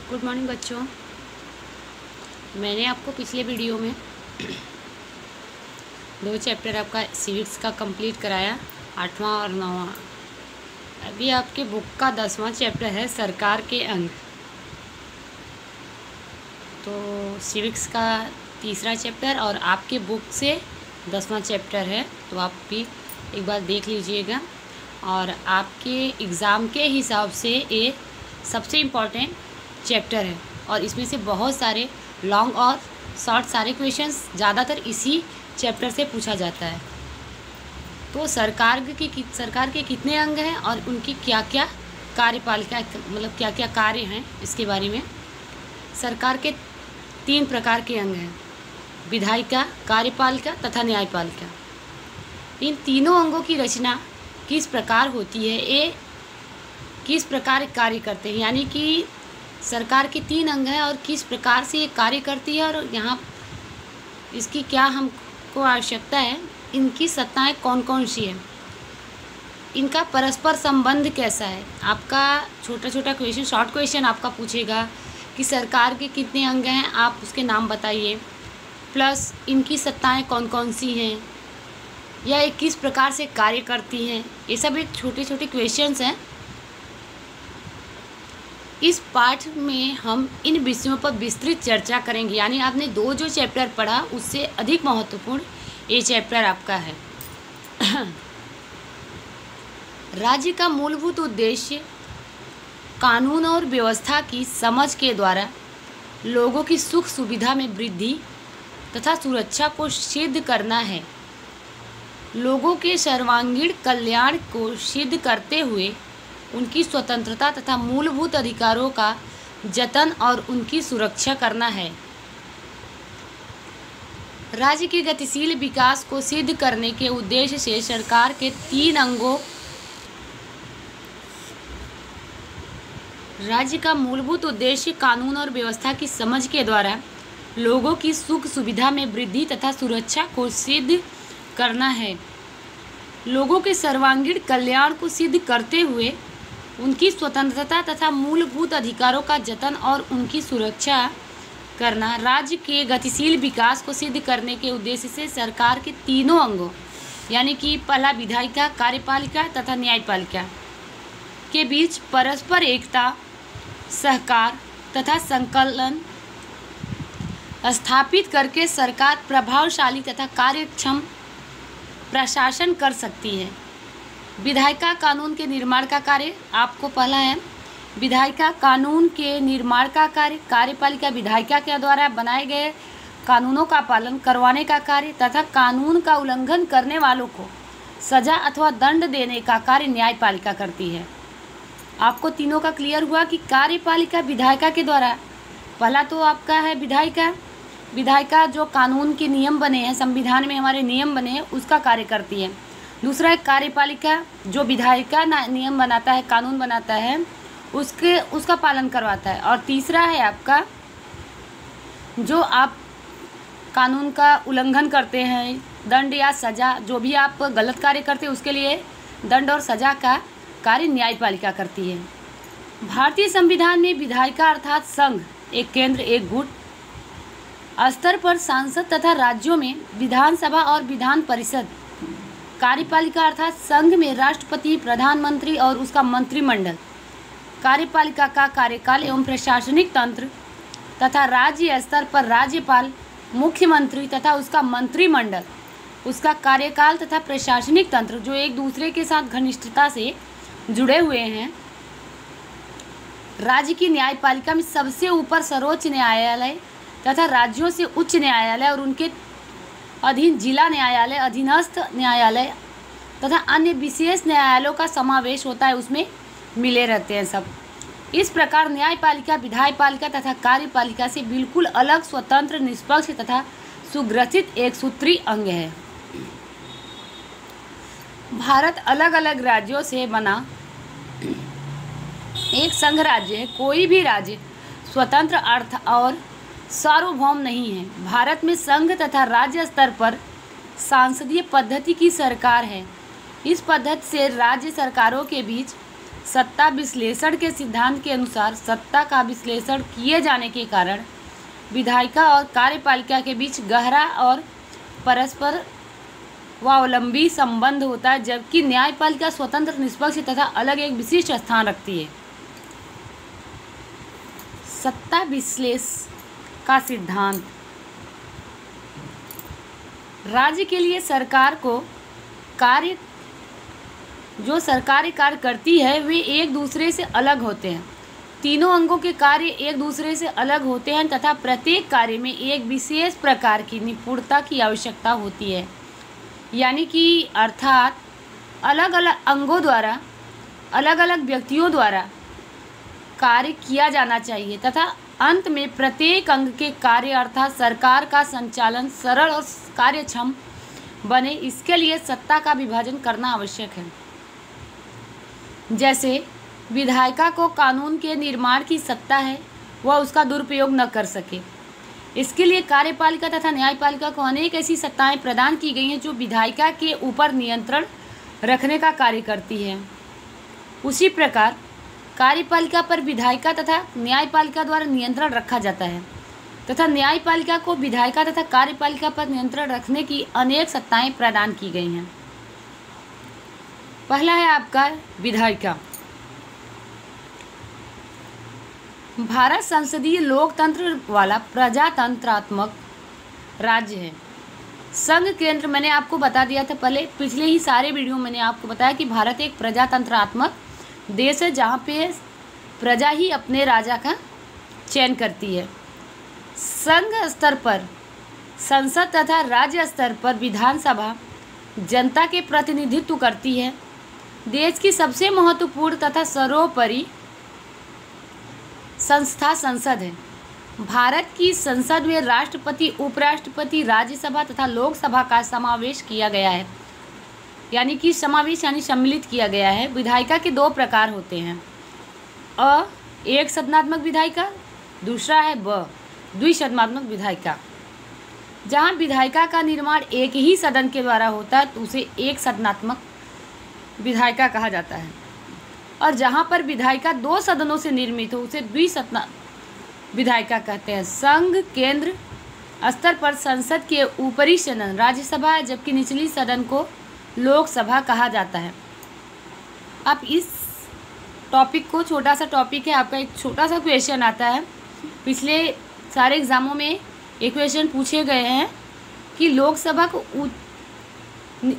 Good morning बच्चों। मैंने आपको पिछले वीडियो में 2 चैप्टर आपका सिविक्स का कंप्लीट कराया, 8वां और 9वां। अभी आपके बुक का 10वां चैप्टर है सरकार के अंग। तो सिविक्स का 3रा चैप्टर और आपके बुक से 10वां चैप्टर है, तो आप भी एक बार देख लीजिएगा। और आपके एग्ज़ाम के हिसाब से ये सबसे इम्पॉर्टेंट चैप्टर है और इसमें से बहुत सारे लॉन्ग और शॉर्ट सारे क्वेश्चंस ज़्यादातर इसी चैप्टर से पूछा जाता है। तो सरकार के कितने अंग हैं और उनकी क्या क्या कार्यपालिका, मतलब क्या क्या कार्य हैं, इसके बारे में। सरकार के 3 प्रकार के अंग हैं: विधायिका, कार्यपालिका तथा न्यायपालिका। इन तीनों अंगों की रचना किस प्रकार होती है, ये किस प्रकार कार्य करते हैं, यानी कि सरकार के 3 अंग हैं और किस प्रकार से ये कार्य करती है और यहाँ इसकी क्या हमको आवश्यकता है, इनकी सत्ताएं कौन कौन सी हैं, इनका परस्पर संबंध कैसा है। आपका छोटा छोटा क्वेश्चन, शॉर्ट क्वेश्चन आपका पूछेगा कि सरकार के कितने अंग हैं, आप उसके नाम बताइए, प्लस इनकी सत्ताएं कौन कौन सी हैं या ये किस प्रकार से कार्य करती हैं। ये सब एक छोटे छोटे क्वेश्चंस हैं। इस पाठ में हम इन विषयों पर विस्तृत चर्चा करेंगे, यानी आपने 2 जो चैप्टर पढ़ा उससे अधिक महत्वपूर्ण ये चैप्टर आपका है। राज्य का मूलभूत उद्देश्य कानून और व्यवस्था की समझ के द्वारा लोगों की सुख सुविधा में वृद्धि तथा सुरक्षा को सिद्ध करना है। लोगों के सर्वांगीण कल्याण को सिद्ध करते हुए उनकी स्वतंत्रता तथा मूलभूत अधिकारों का जतन और उनकी सुरक्षा करना है। राज्य के गतिशील विकास को सिद्ध करने के उद्देश्य से सरकार के 3 अंगों राज्य का मूलभूत उद्देश्य कानून और व्यवस्था की समझ के द्वारा लोगों की सुख सुविधा में वृद्धि तथा सुरक्षा को सिद्ध करना है। लोगों के सर्वांगीण कल्याण को सिद्ध करते हुए उनकी स्वतंत्रता तथा मूलभूत अधिकारों का जतन और उनकी सुरक्षा करना। राज्य के गतिशील विकास को सिद्ध करने के उद्देश्य से सरकार के तीनों अंगों, यानी कि पहला विधायिका, कार्यपालिका तथा न्यायपालिका के बीच परस्पर एकता, सहकार तथा संकलन स्थापित करके सरकार प्रभावशाली तथा कार्यक्षम प्रशासन कर सकती है। विधायिका कानून के निर्माण का कार्य आपको पहला है। विधायिका कानून के निर्माण का कार्य, कार्यपालिका विधायिका के द्वारा बनाए गए कानूनों का पालन करवाने का कार्य तथा कानून का उल्लंघन करने वालों को सजा अथवा दंड देने का कार्य न्यायपालिका करती है। आपको तीनों का क्लियर हुआ कि कार्यपालिका विधायिका के द्वारा, पहला तो आपका है विधायिका। विधायिका जो कानून के नियम बने हैं, संविधान में हमारे नियम बने हैं, उसका कार्य करती है। दूसरा है कार्यपालिका, जो विधायिका नियम बनाता है, कानून बनाता है, उसका पालन करवाता है। और तीसरा है आपका, जो आप कानून का उल्लंघन करते हैं, दंड या सज़ा, जो भी आप गलत कार्य करते हैं उसके लिए दंड और सज़ा का कार्य न्यायपालिका करती है। भारतीय संविधान में विधायिका अर्थात संघ, एक केंद्र एक गुट स्तर पर सांसद तथा राज्यों में विधानसभा और विधान परिषद, कार्यपालिका अर्थात संघ में राष्ट्रपति, प्रधानमंत्री और उसका मंत्रिमंडल, कार्यपालिका का कार्यकाल एवं प्रशासनिक तंत्र तथा राज्य स्तर पर राज्यपाल, मुख्यमंत्री तथा उसका मंत्रिमंडल, उसका कार्यकाल तथा प्रशासनिक तंत्र जो एक दूसरे के साथ घनिष्ठता से जुड़े हुए हैं। राज्य की न्यायपालिका में सबसे ऊपर सर्वोच्च न्यायालय तथा राज्यों से उच्च न्यायालय और उनके अधीन जिला न्यायालय, अधीनस्थ न्यायालय तथा अन्य विशेष न्यायालयों का समावेश होता है, उसमें मिले रहते हैं सब। इस प्रकार न्यायपालिका विधायपालिका तथा कार्यपालिका से बिल्कुल अलग, स्वतंत्र, निष्पक्ष तथा सुग्रथित एक सूत्री अंग है। भारत अलग अलग राज्यों से बना एक संघ राज्य है। कोई भी राज्य स्वतंत्र अर्थ और सार्वभौम नहीं है। भारत में संघ तथा राज्य स्तर पर सांसदीय पद्धति की सरकार है। इस पद्धति से राज्य सरकारों के बीच सत्ता विश्लेषण के सिद्धांत के अनुसार सत्ता का विश्लेषण किए जाने के कारण विधायिका और कार्यपालिका के बीच गहरा और परस्पर स्वावलंबी संबंध होता है, जबकि न्यायपालिका स्वतंत्र, निष्पक्ष तथा अलग एक विशिष्ट स्थान रखती है। सत्ता विश्लेषण का सिद्धांत राज्य के लिए सरकार को जो सरकारी कार्य करती है वे एक दूसरे से अलग होते हैं। तीनों अंगों के कार्य एक दूसरे से अलग होते हैं तथा प्रत्येक कार्य में एक विशेष प्रकार की निपुणता की आवश्यकता होती है। यानी कि अर्थात अलग अलग अंगों द्वारा अलग अलग व्यक्तियों द्वारा कार्य किया जाना चाहिए तथा अंत में प्रत्येक अंग के कार्य अर्थात सरकार का संचालन सरल और कार्यक्षम बने, इसके लिए सत्ता का विभाजन करना आवश्यक है। जैसे विधायिका को कानून के निर्माण की सत्ता है, वह उसका दुरुपयोग न कर सके। इसके लिए कार्यपालिका तथा न्यायपालिका को अनेक ऐसी सत्ताएं प्रदान की गई हैं जो विधायिका के ऊपर नियंत्रण रखने का कार्य करती है। उसी प्रकार कार्यपालिका पर विधायिका तथा न्यायपालिका द्वारा नियंत्रण रखा जाता है तथा न्यायपालिका को विधायिका तथा कार्यपालिका पर नियंत्रण रखने की अनेक सत्ताएं प्रदान की गई हैं। पहला है आपका विधायिका। भारत संसदीय लोकतंत्र वाला प्रजातंत्रात्मक राज्य है। संघ केंद्र मैंने आपको बता दिया था पहले, पिछले ही सारे वीडियो मैंने आपको बताया कि भारत एक प्रजातंत्रात्मक देश है जहाँ पे प्रजा ही अपने राजा का चयन करती है। संघ स्तर पर संसद तथा राज्य स्तर पर विधानसभा जनता के प्रतिनिधित्व करती है। देश की सबसे महत्वपूर्ण तथा सर्वोपरि संस्था संसद है। भारत की संसद में राष्ट्रपति, उपराष्ट्रपति, राज्यसभा तथा लोकसभा का समावेश किया गया है। यानी कि समावेश यानी सम्मिलित किया गया है। विधायिका के दो प्रकार होते हैं, एक सदनात्मक विधायिका, दूसरा है द्विसदनात्मक विधायिका। जहाँ विधायिका का निर्माण एक ही सदन के द्वारा होता है तो उसे एक सदनात्मक विधायिका कहा जाता है, और जहाँ पर विधायिका दो सदनों से निर्मित हो उसे द्विसदनात्मक विधायिका कहते हैं। संघ केंद्र स्तर पर संसद के ऊपरी सदन राज्यसभा है, जबकि निचली सदन को लोकसभा कहा जाता है। अब इस टॉपिक को, छोटा सा टॉपिक है आपका, एक छोटा सा क्वेश्चन आता है। पिछले सारे एग्जामों में एक क्वेश्चन पूछे गए हैं कि लोकसभा को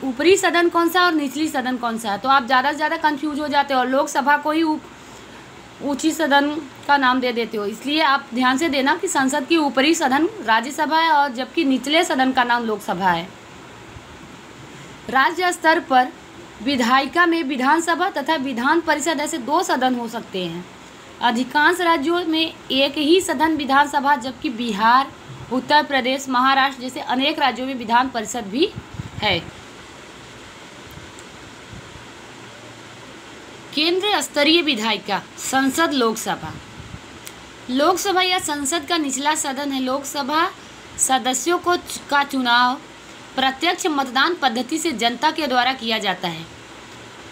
ऊपरी सदन कौन सा और निचली सदन कौन सा है, तो आप ज़्यादा से ज़्यादा कंफ्यूज हो जाते हो और लोकसभा को ही ऊंची सदन का नाम दे देते हो। इसलिए आप ध्यान से देना कि संसद की ऊपरी सदन राज्यसभा है और जबकि निचले सदन का नाम लोकसभा है। राज्य स्तर पर विधायिका में विधानसभा तथा विधान परिषद ऐसे दो सदन हो सकते हैं। अधिकांश राज्यों में एक ही सदन विधानसभा, जबकि बिहार, उत्तर प्रदेश, महाराष्ट्र जैसे अनेक राज्यों में विधान परिषद भी है। केंद्र स्तरीय विधायिका संसद लोकसभा। लोकसभा या संसद का निचला सदन है। लोकसभा सदस्यों का चुनाव प्रत्यक्ष मतदान पद्धति से जनता के द्वारा किया जाता है।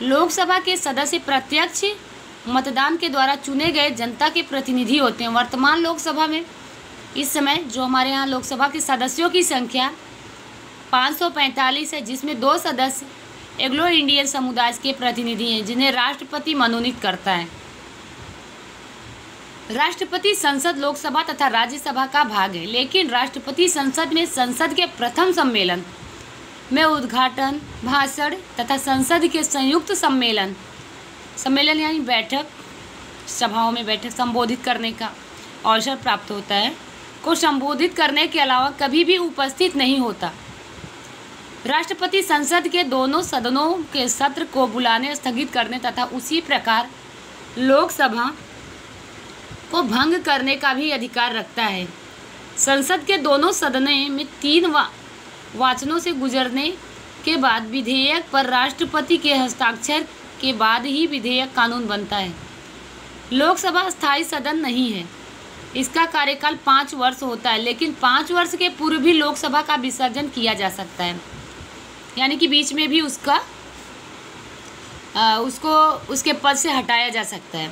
लोकसभा के सदस्य प्रत्यक्ष मतदान के द्वारा चुने गए जनता के प्रतिनिधि होते हैं। वर्तमान लोकसभा में इस समय जो हमारे यहाँ लोकसभा के सदस्यों की संख्या 545 है, जिसमें 2 सदस्य एंग्लो इंडियन समुदाय के प्रतिनिधि हैं जिन्हें राष्ट्रपति मनोनीत करता है। राष्ट्रपति संसद लोकसभा तथा राज्यसभा का भाग है, लेकिन राष्ट्रपति संसद में संसद के प्रथम सम्मेलन में उद्घाटन, भाषण तथा संसद के संयुक्त सम्मेलन यानी बैठक, सभाओं में बैठक संबोधित करने का अवसर प्राप्त होता है, को संबोधित करने के अलावा कभी भी उपस्थित नहीं होता। राष्ट्रपति संसद के दोनों सदनों के सत्र को बुलाने, स्थगित करने तथा उसी प्रकार लोकसभा को भंग करने का भी अधिकार रखता है। संसद के दोनों सदनों में 3 वाचनों से गुजरने के बाद विधेयक पर राष्ट्रपति के हस्ताक्षर के बाद ही विधेयक कानून बनता है। लोकसभा स्थायी सदन नहीं है। इसका कार्यकाल 5 वर्ष होता है, लेकिन 5 वर्ष के पूर्व भी लोकसभा का विसर्जन किया जा सकता है, यानी कि बीच में भी उसका उसको उसके पद से हटाया जा सकता है।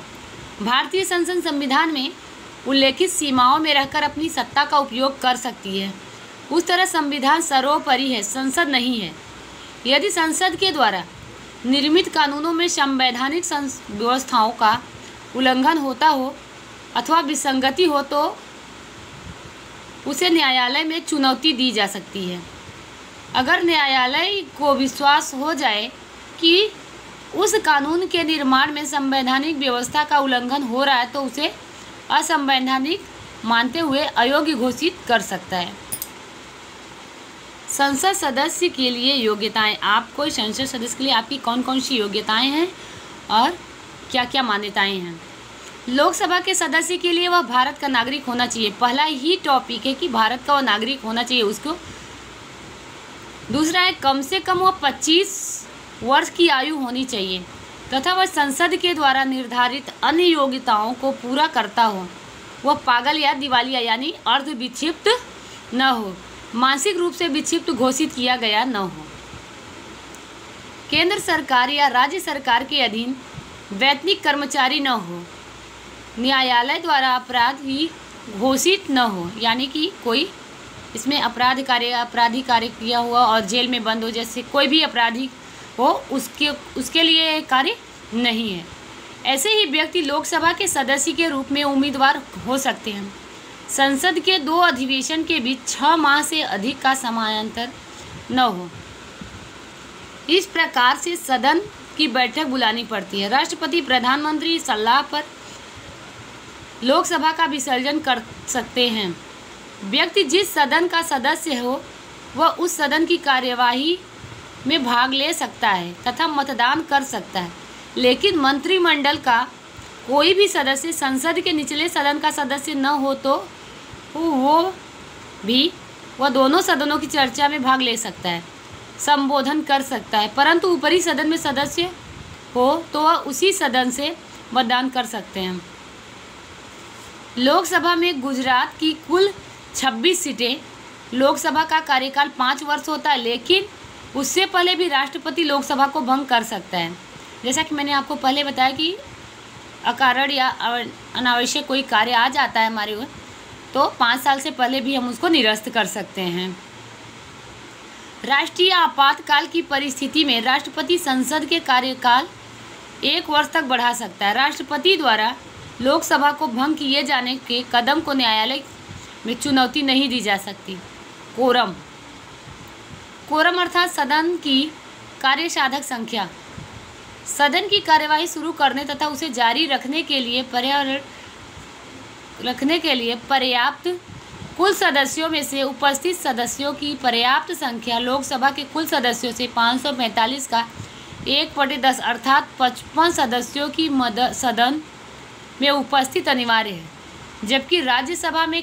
भारतीय संसद संविधान में उल्लेखित सीमाओं में रहकर अपनी सत्ता का उपयोग कर सकती है। उस तरह संविधान सर्वोपरि है, संसद नहीं है। यदि संसद के द्वारा निर्मित कानूनों में संवैधानिक व्यवस्थाओं का उल्लंघन होता हो अथवा विसंगति हो तो उसे न्यायालय में चुनौती दी जा सकती है। अगर न्यायालय को विश्वास हो जाए कि उस कानून के निर्माण में संवैधानिक व्यवस्था का उल्लंघन हो रहा है तो उसे असंवैधानिक मानते हुए अयोग्य घोषित कर सकता है। संसद सदस्य के लिए योग्यताएं। आपको संसद सदस्य के लिए आपकी कौन कौन सी योग्यताएं हैं और क्या क्या मान्यताएं हैं। लोकसभा के सदस्य के लिए वह भारत का नागरिक होना चाहिए। पहला ही टॉपिक है कि भारत का वह नागरिक होना चाहिए उसको। दूसरा है कम से कम वह 25 वर्ष की आयु होनी चाहिए तथा वह संसद के द्वारा निर्धारित अन्य योग्यताओं को पूरा करता हो। वह पागल या दिवालिया यानी अर्ध विक्षिप्त न हो, मानसिक रूप से विक्षिप्त घोषित किया गया न हो। केंद्र सरकार या राज्य सरकार के अधीन वैतनिक कर्मचारी न हो। न्यायालय द्वारा अपराधी घोषित न हो, यानी कि कोई इसमें अपराधी कार्य किया हुआ और जेल में बंद हो, जैसे कोई भी अपराधी हो उसके लिए कार्य नहीं है। ऐसे ही व्यक्ति लोकसभा के सदस्य के रूप में उम्मीदवार हो सकते हैं। संसद के 2 अधिवेशन के बीच 6 माह से अधिक का समयांतर न हो। इस प्रकार से सदन की बैठक बुलानी पड़ती है। राष्ट्रपति प्रधानमंत्री सलाह पर लोकसभा का विसर्जन कर सकते हैं। व्यक्ति जिस सदन का सदस्य हो वह उस सदन की कार्यवाही में भाग ले सकता है तथा मतदान कर सकता है, लेकिन मंत्रिमंडल का कोई भी सदस्य संसद के निचले सदन का सदस्य न हो तो वह दोनों सदनों की चर्चा में भाग ले सकता है, संबोधन कर सकता है, परंतु ऊपरी सदन में सदस्य हो तो वह उसी सदन से मतदान कर सकते हैं। लोकसभा में गुजरात की कुल 26 सीटें। लोकसभा का कार्यकाल 5 वर्ष होता है, लेकिन उससे पहले भी राष्ट्रपति लोकसभा को भंग कर सकता है। जैसा कि मैंने आपको पहले बताया कि अकारण या अनावश्यक कोई कार्य आ जाता है हमारे ऊपर तो 5 साल से पहले भी हम उसको निरस्त कर सकते हैं। राष्ट्रीय आपातकाल की परिस्थिति में राष्ट्रपति संसद के कार्यकाल 1 वर्ष तक बढ़ा सकता है। राष्ट्रपति द्वारा लोकसभा को भंग किए जाने के कदम को न्यायालय में चुनौती नहीं दी जा सकती। कोरम अर्थात सदन की कार्यसाधक संख्या। सदन की कार्यवाही शुरू करने तथा उसे जारी रखने के लिए पर्याप्त कुल सदस्यों में से उपस्थित सदस्यों की पर्याप्त संख्या लोकसभा के कुल सदस्यों से 545 का 1/10 अर्थात 55 सदस्यों की सदन में उपस्थित अनिवार्य है, जबकि राज्यसभा में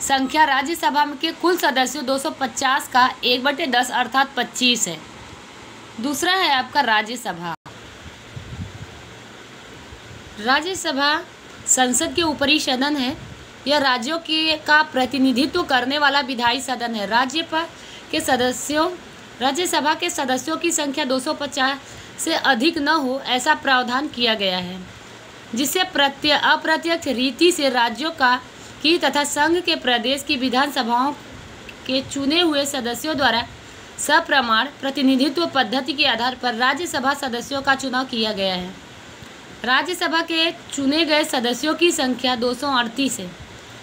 संख्या राज्यसभा के कुल सदस्यों 250 का 1/10 अर्थात 25 है। दूसरा है आपका राज्यसभा। राज्यसभा संसद के ऊपरी सदन है। यह राज्यों का प्रतिनिधित्व करने वाला विधायी सदन है। राज्यसभा के सदस्यों की संख्या 250 से अधिक न हो ऐसा प्रावधान किया गया है, जिससे अप्रत्यक्ष रीति से राज्यों की तथा संघ के प्रदेश की विधानसभाओं के चुने हुए सदस्यों द्वारा सप्रमाण प्रतिनिधित्व पद्धति के आधार पर राज्यसभा सदस्यों का चुनाव किया गया है। राज्यसभा के चुने गए सदस्यों की संख्या 238 है।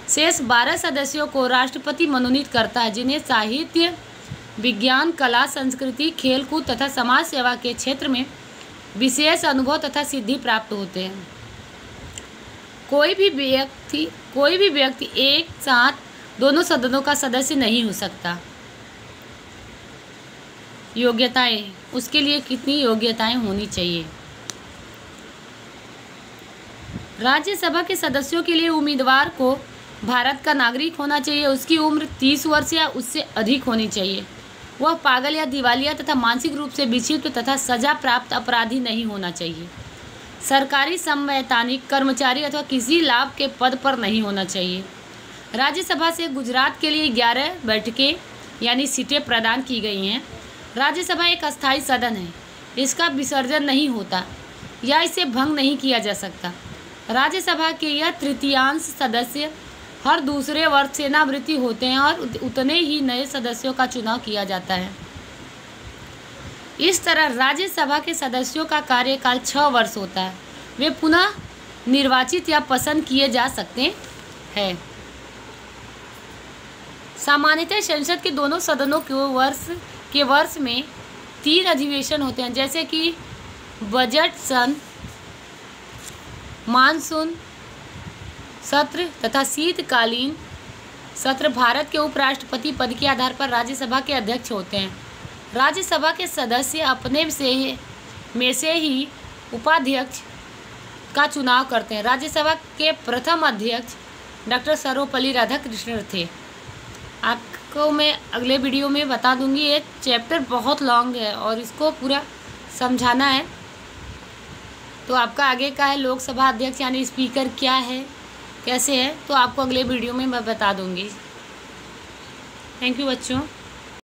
शेष 12 सदस्यों को राष्ट्रपति मनोनीत करता है, जिन्हें साहित्य, विज्ञान, कला, संस्कृति, खेलकूद तथा समाज सेवा के क्षेत्र में विशेष अनुभव तथा सिद्धि प्राप्त होते हैं। कोई भी व्यक्ति एक साथ दोनों सदनों का सदस्य नहीं हो सकता। योग्यताएं, उसके लिए कितनी योग्यताएं होनी चाहिए। राज्यसभा के सदस्यों के लिए उम्मीदवार को भारत का नागरिक होना चाहिए। उसकी उम्र 30 वर्ष या उससे अधिक होनी चाहिए। वह पागल या दिवालिया तथा मानसिक रूप से विक्षिप्त तथा सजा प्राप्त अपराधी नहीं होना चाहिए। सरकारी संवैधानिक कर्मचारी अथवा किसी लाभ के पद पर नहीं होना चाहिए। राज्यसभा से गुजरात के लिए 11 बैठकें यानी सीटें प्रदान की गई हैं। राज्यसभा एक अस्थायी सदन है, इसका विसर्जन नहीं होता या इसे भंग नहीं किया जा सकता। राज्यसभा के यह तृतीयांश सदस्य हर दूसरे वर्ष सेवानिवृत्ति होते हैं और उतने ही नए सदस्यों का चुनाव किया जाता है। इस तरह राज्यसभा के सदस्यों का कार्यकाल 6 वर्ष होता है। वे पुनः निर्वाचित या पसंद किए जा सकते हैं। सामान्यतः संसद के दोनों सदनों के वर्ष में 3 अधिवेशन होते हैं, जैसे कि बजट सत्र, मानसून सत्र तथा शीतकालीन सत्र। भारत के उपराष्ट्रपति पद के आधार पर राज्यसभा के अध्यक्ष होते हैं। राज्यसभा के सदस्य अपने में से ही उपाध्यक्ष का चुनाव करते हैं। राज्यसभा के प्रथम अध्यक्ष डॉक्टर सर्वपल्ली राधाकृष्णन थे। आपको मैं अगले वीडियो में बता दूंगी। ये चैप्टर बहुत लॉन्ग है और इसको पूरा समझाना है। तो आपका आगे का है लोकसभा अध्यक्ष यानी स्पीकर क्या है, कैसे है, तो आपको अगले वीडियो में मैं बता दूंगी। थैंक यू बच्चों।